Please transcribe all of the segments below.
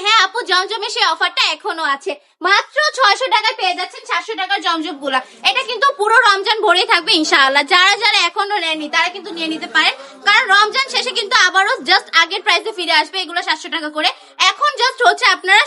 হ্যাঁ আপু, জমজমের সেই অফারটা এখনো আছে। মাত্র 600 টাকায় পেয়ে যাচ্ছেন 700 টাকার জমজম গুলা। এটা কিন্তু পুরো রমজান ভরেই থাকবে ইনশাআল্লাহ। যারা যারা এখনো নেননি তারা কিন্তু নিয়ে নিতে পারেন, কারণ রমজান শেষে কিন্তু আবারও জাস্ট আগের প্রাইসে ফিরে আসবে। এগুলো 700 টাকা করে, এখন জাস্ট হচ্ছে আপনারা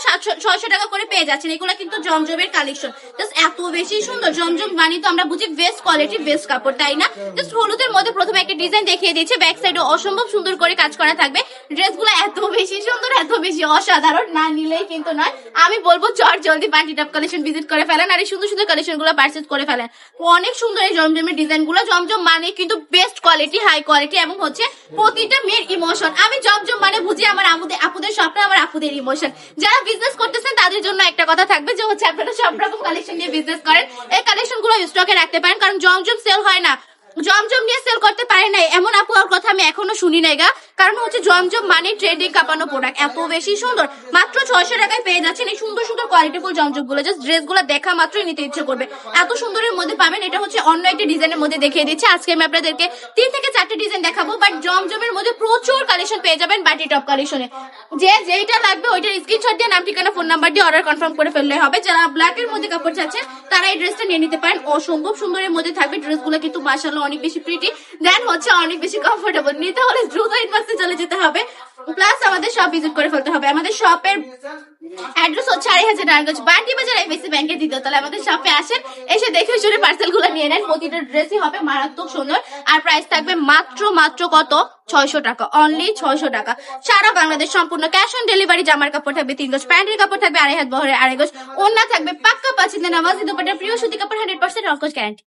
600 টাকা করে পেয়ে যাচ্ছেন। এগুলো কিন্তু জমজমের কালেকশন, জাস্ট এত বেশি সুন্দর। জমজম মানে তো আমরা বুঝি বেস্ট কোয়ালিটি বেস্ট কাপড়, তাই না? জাস্ট হলুদের মধ্যে প্রথমে একটা ডিজাইন দেখিয়ে দিয়েছে, ব্যাক সাইডে অসম্ভব সুন্দর করে কাজ করা থাকবে। ড্রেসগুলো এত বেশি সুন্দর, এত বেশি অসাধারণ, না নিলেই কিন্তু নয়। আমি বলবো চট জলদি বান্টি টপ কালেকশন ভিজিট করে ফেলেন আর এই সুন্দর সুন্দর কালেকশন গুলো পারচেজ করে ফেলেন। অনেক সুন্দর এই জমজমের ডিজাইন গুলো। জমজম মানে কিন্তু বেস্ট কোয়ালিটি, হাই কোয়ালিটি এবং হচ্ছে প্রতিটা মেয়ের ইমোশন। আমি জমজম মানে বুঝি আমার আপুদের স্বপ্ন, আমার আপুদের ইমোশন। যারা বিজনেস করতেছেন তাদের জন্য একটা কথা থাকবে যে হচ্ছে আপনারা সব রকম কালেকশন নিয়ে বিজনেস করেন, এই কালেকশন গুলো স্টকে রাখতে পারেন, কারণ জমজম সেল হয় না, জমজম নিয়ে সেল করতে পারে নাই এমন আপু আর কথা আমি এখনো শুনি নাই গা। কারণ হচ্ছে জমজম মানে ট্রেন্ডিং কাঁপানো প্রোডাক্ট, এত বেশি সুন্দর। মাত্র 600 টাকায় পেয়ে যাচ্ছেন এই সুন্দর সুন্দর কোয়ালিটিফুল জমজম গুলো। জাস্ট ড্রেস গুলো দেখা মাত্রই নিতে ইচ্ছে করবে, এত সুন্দরের মধ্যে পাবেন। এটা হচ্ছে অন্য একটা ডিজাইনের মধ্যে দেখিয়ে দিচ্ছি। আজকে আমি আপনাদেরকে 3 থেকে 4টে ডিজাইন দেখাবো, বাট জমজমের মধ্যে প্রচুর কালেকশন পেয়ে যাবেন বাটি টপ কালেকশনে। যে যেইটা লাগবে ওইটার স্ক্রিনশট দিয়ে নাম ঠিকানা ফোন নাম্বার দিয়ে অর্ডার কনফার্ম করে ফেললে হবে। যারা ব্ল্যাক এর মধ্যে কাপড় চাচ্ছেন তারা এই ড্রেসটা নিয়ে নিতে পারেন। অসম্ভব সুন্দরের মধ্যে থাকবে ড্রেসগুলো, কিন্তু মাশাআল্লাহ অনেক বেশি প্রিটি, দেন হচ্ছে অনেক বেশি কমফোর্টেবল। নিতে হলে দ্রুত ইনবক্সে চলে যেতে হবে, প্লাস আমাদের শপ ভিজিট করে ফেলতে হবে। আমাদের শপের অ্যাড্রেস হচ্ছে 2500 নারায়ণগঞ্জ বান্টি বাজার এফএসসি ব্যাংকের দ্বিতীয় তলায়। আমাদের শপে আসেন, এসে দেখে শুনে পার্সেল গুলো নিয়ে নেন। প্রতিটা ড্রেসই হবে মারাত্মক সুন্দর, আর প্রাইস থাকবে মাত্র কত 600 টাকা, অনলি 600 টাকা। সারা বাংলাদেশ সম্পূর্ণ ক্যাশ অন ডেলিভারি। জামার কাপড় থাকবে 3 গজ, প্যান্টের কাপড় থাকবে 2.5 হাত বহরের 2.5 গজ, ওড়না থাকবে পাক্কা পাঁচিল নামাজ দুপাট্টা প্রিয় সুতি কাপড় 100% অঙ্কশ গ্যারান্টি।